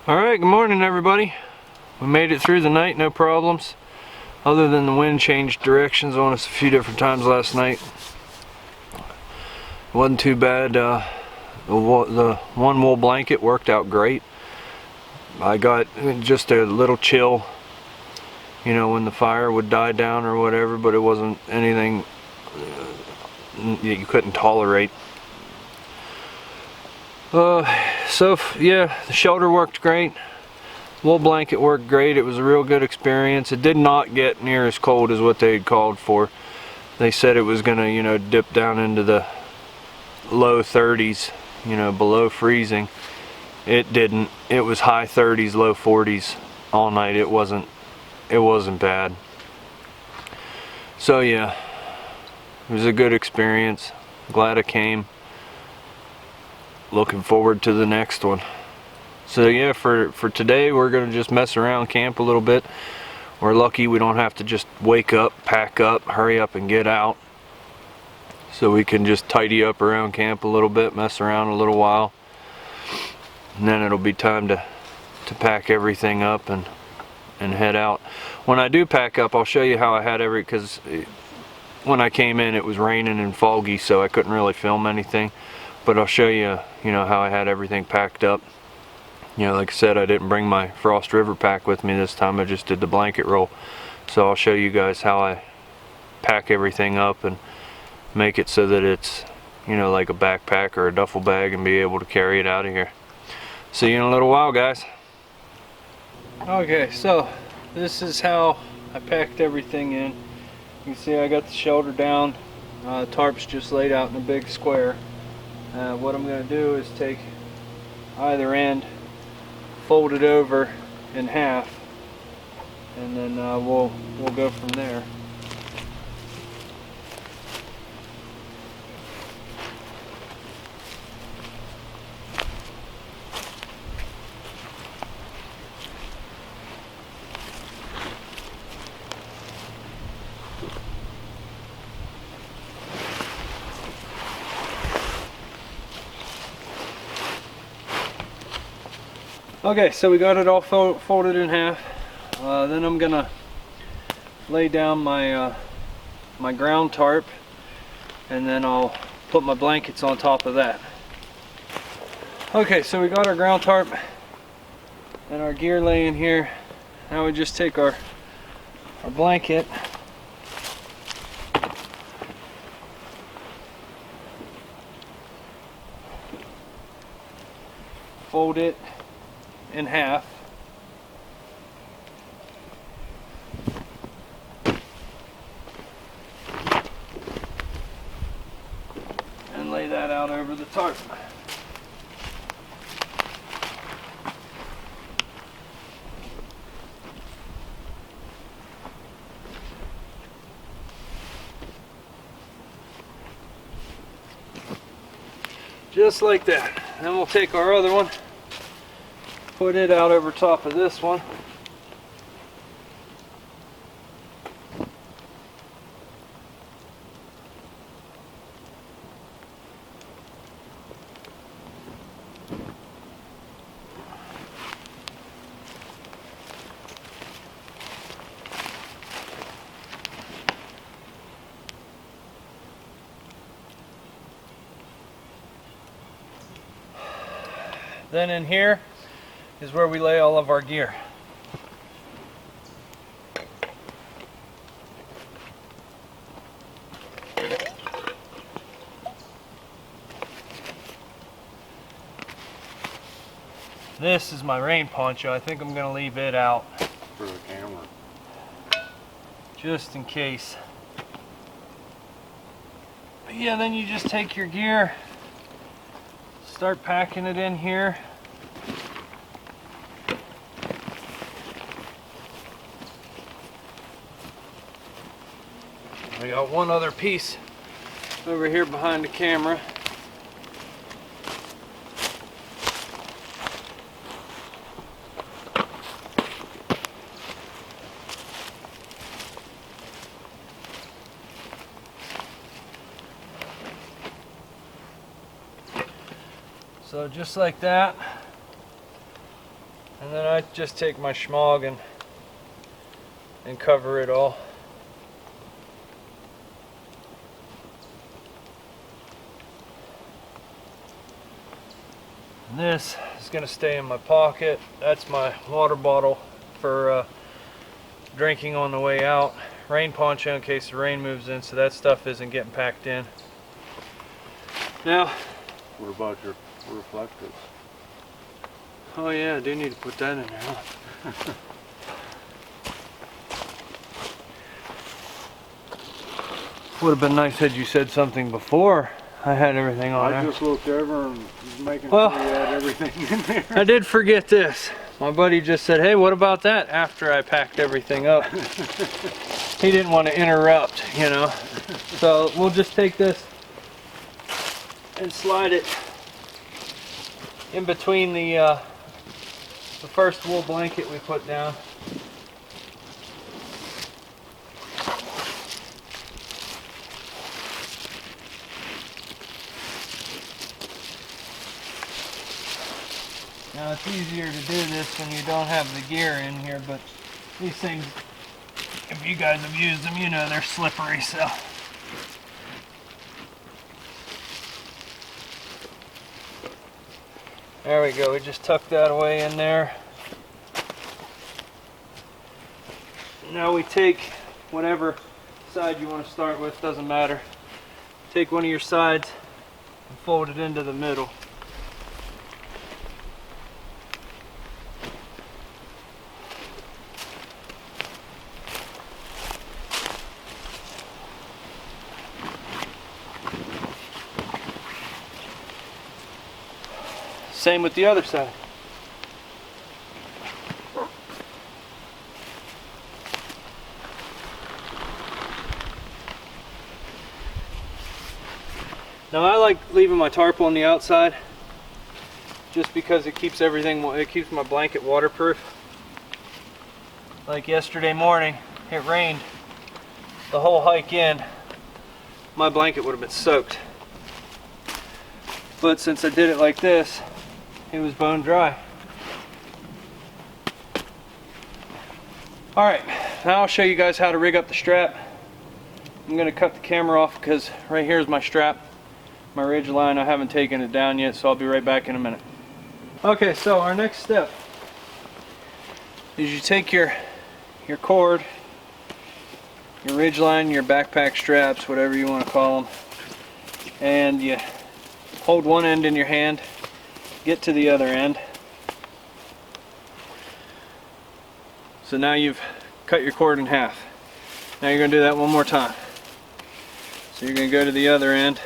Alright, good morning everybody. We made it through the night, no problems. Other than the wind changed directions on us a few different times last night. It wasn't too bad. The one wool blanket worked out great. I got just a little chill, you know, when the fire would die down or whatever, but it wasn't anything you couldn't tolerate. So yeah, the shelter worked great. Wool blanket worked great. It was a real good experience. It did not get near as cold as what they had called for. They said it was gonna, you know, dip down into the low 30s, you know, below freezing. It didn't. It was high 30s, low 40s all night. It wasn't bad. So yeah, it was a good experience. Glad I came. Looking forward to the next one. So yeah, for today we're gonna just mess around, camp a little bit. We're lucky we don't have to just wake up, pack up, hurry up and get out. So we can just tidy up around camp a little bit, mess around a little while, and then it'll be time to pack everything up and head out. When I do pack up, I'll show you how I had because when I came in it was raining and foggy, so I couldn't really film anything. But I'll show you, you know, how I had everything packed up. You know, like I said, I didn't bring my Frost River pack with me this time. I just did the blanket roll. So I'll show you guys how I pack everything up and make it so that it's, you know, like a backpack or a duffel bag, and be able to carry it out of here. See you in a little while, guys. Okay, so this is how I packed everything in. You can see I got the shelter down. Tarp's just laid out in a big square. What I'm going to do is take either end, fold it over in half, and then we'll go from there. Okay, so we got it all folded in half. Then I'm gonna lay down my my ground tarp, and then I'll put my blankets on top of that. Okay, so we got our ground tarp and our gear laying here. Now we just take our blanket, fold it in half, and lay that out over the tarp. Just like that. Then we'll take our other one, put it out over top of this one. Then in here is where we lay all of our gear. This is my rain poncho. I think I'm going to leave it out for the camera, just in case. But yeah, then you just take your gear, start packing it in here. I got one other piece over here behind the camera. So just like that, And then I just take my schmog and cover it all. And this is going to stay in my pocket. That's my water bottle for drinking on the way out. Rain poncho in case the rain moves in, so that stuff isn't getting packed in. Now, what about your reflectors? Oh yeah, I do need to put that in there, huh? Would have been nice had you said something before I had everything on there. I just looked over and was making sure you had everything in there. I did forget this. My buddy just said, hey, what about that, after I packed everything up. He didn't want to interrupt, you know. So we'll just take this and slide it in between the first wool blanket we put down. Now it's easier to do this when you don't have the gear in here, but these things, if you guys have used them, you know they're slippery, so. There we go, we just tucked that away in there. Now we take whatever side you want to start with, doesn't matter. Take one of your sides and fold it into the middle. Same with the other side. Now I like leaving my tarp on the outside just because it keeps my blanket waterproof. Like yesterday morning, it rained the whole hike in. My blanket would have been soaked. But since I did it like this, it was bone dry. Alright, now I'll show you guys how to rig up the strap. I'm going to cut the camera off because right here is my strap, my ridge line. I haven't taken it down yet, so I'll be right back in a minute. Okay, so our next step is you take your cord, your ridge line, your backpack straps, whatever you want to call them, and you hold one end in your hand, get to the other end. So now you've cut your cord in half. Now you're going to do that one more time. So you're going to go to the other end.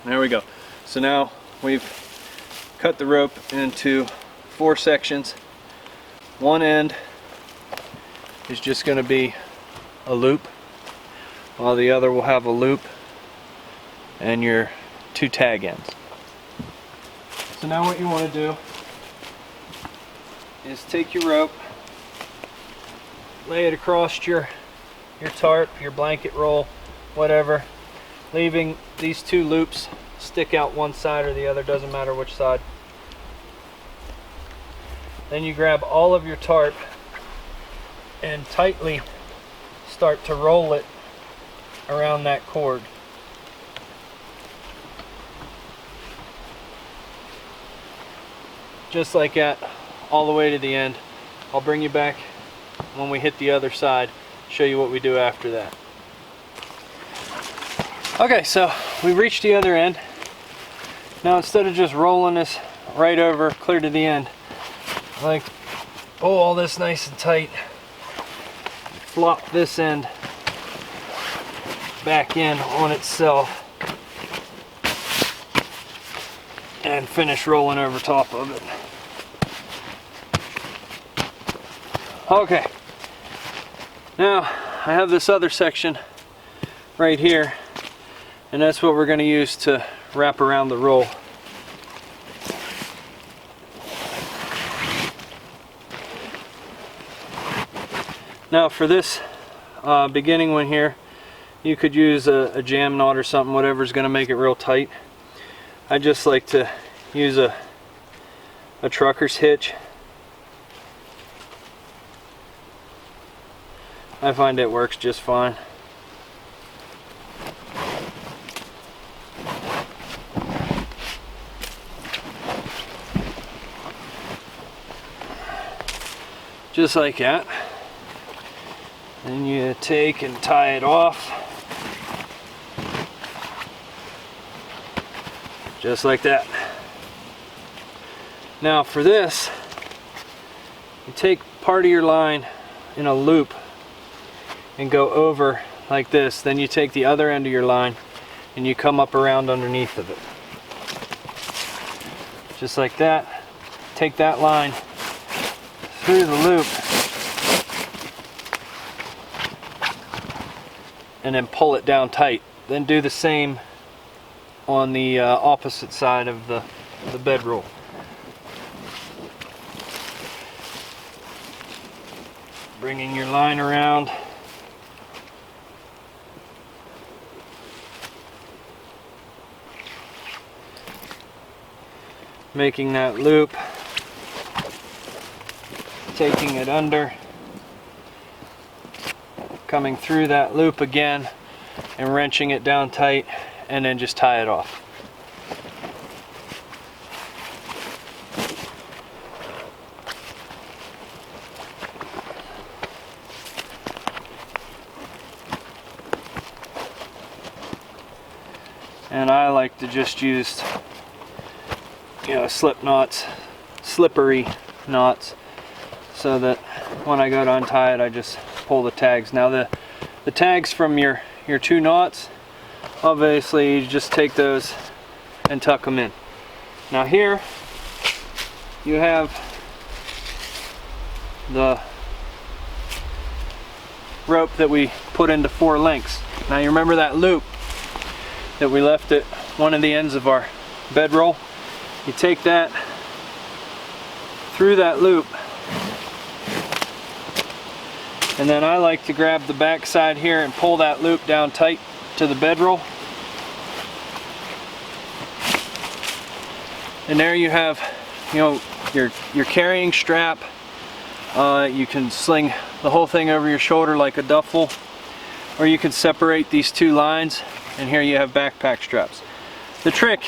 There we go. So now we've cut the rope into 4 sections. One end is just going to be a loop, while the other will have a loop and your 2 tag ends. So now what you want to do is take your rope, lay it across your tarp, your blanket roll, whatever, leaving these 2 loops stick out one side or the other, doesn't matter which side. Then you grab all of your tarp and tightly start to roll it around that cord. Just like that, all the way to the end. I'll bring you back when we hit the other side, show you what we do after that. Okay, so we reached the other end. Now instead of just rolling this right over clear to the end, like pull all this nice and tight, flop this end back in on itself, and finish rolling over top of it. Okay, now I have this other section right here, and that's what we're going to use to wrap around the roll. Now for this beginning one here, You could use a jam knot or something, whatever's going to make it real tight. I just like to use a trucker's hitch. I find it works just fine. Just like that. Then you take and tie it off. Just like that. Now for this, you take part of your line in a loop and go over like this. Then you take the other end of your line and you come up around underneath of it. Just like that. Take that line through the loop and then pull it down tight. Then do the same on the opposite side of the bedroll. Bringing your line around. Making that loop. Taking it under. Coming through that loop again and wrenching it down tight, and then just tie it off. And I like to just use, slip knots, slippery knots, so that when I go to untie it, I just pull the tags. Now the tags from your 2 knots, obviously you just take those and tuck them in. Now here you have the rope that we put into 4 lengths. Now you remember that loop that we left at one of the ends of our bedroll? You take that through that loop, and then I like to grab the back side here and pull that loop down tight to the bedroll. And there you have, your carrying strap. You can sling the whole thing over your shoulder like a duffel, or you can separate these 2 lines, and here you have backpack straps. The trick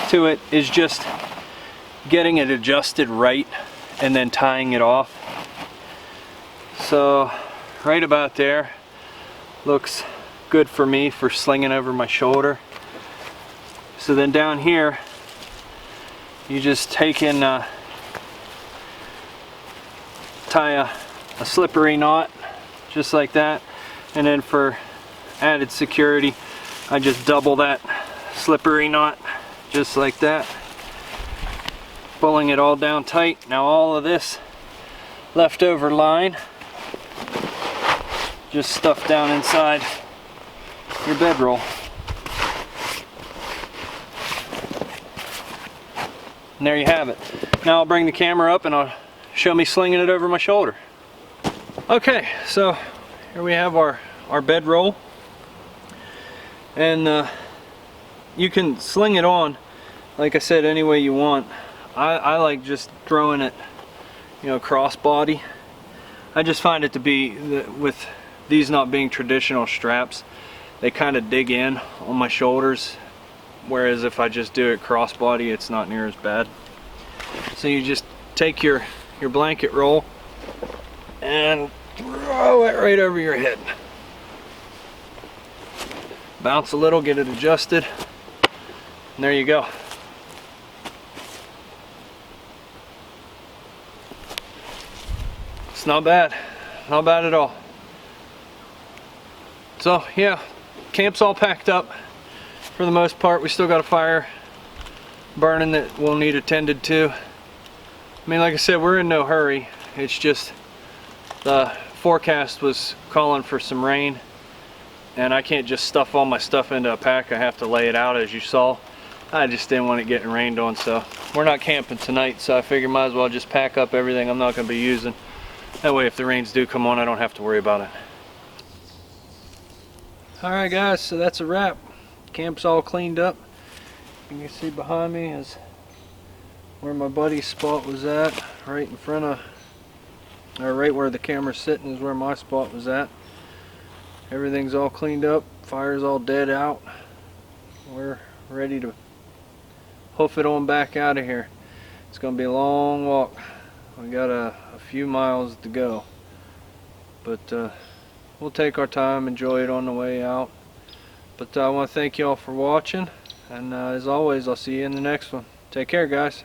to it is just getting it adjusted right and then tying it off. So right about there looks good for me for slinging over my shoulder. So then down here you just take and tie a slippery knot just like that, and then for added security I just double that slippery knot just like that, pulling it all down tight. Now all of this leftover line just stuff down inside your bedroll. And there you have it. Now I'll bring the camera up and I'll show me slinging it over my shoulder. Okay, so here we have our bedroll, and you can sling it on, like I said, any way you want. I like just throwing it, crossbody. I just find it to be, with these not being traditional straps, they kind of dig in on my shoulders, whereas if I just do it crossbody, it's not near as bad. So you just take your blanket roll and throw it right over your head. Bounce a little, get it adjusted, and there you go. It's not bad at all. So yeah, camp's all packed up for the most part. We still got a fire burning that we'll need attended to. I mean, like I said, we're in no hurry. It's just the forecast was calling for some rain, and I can't just stuff all my stuff into a pack. I have to lay it out, as you saw. I just didn't want it getting rained on, so we're not camping tonight, so I figured might as well just pack up everything I'm not going to be using. That way if the rains do come on, I don't have to worry about it. Alright guys, so that's a wrap. Camp's all cleaned up. You can see behind me is where my buddy's spot was at. Right in front of, or right where the camera's sitting is where my spot was at. Everything's all cleaned up. Fire's all dead out. We're ready to hoof it on back out of here. It's going to be a long walk. We got a few miles to go. But we'll take our time, enjoy it on the way out. But I want to thank you all for watching, and as always, I'll see you in the next one. Take care, guys.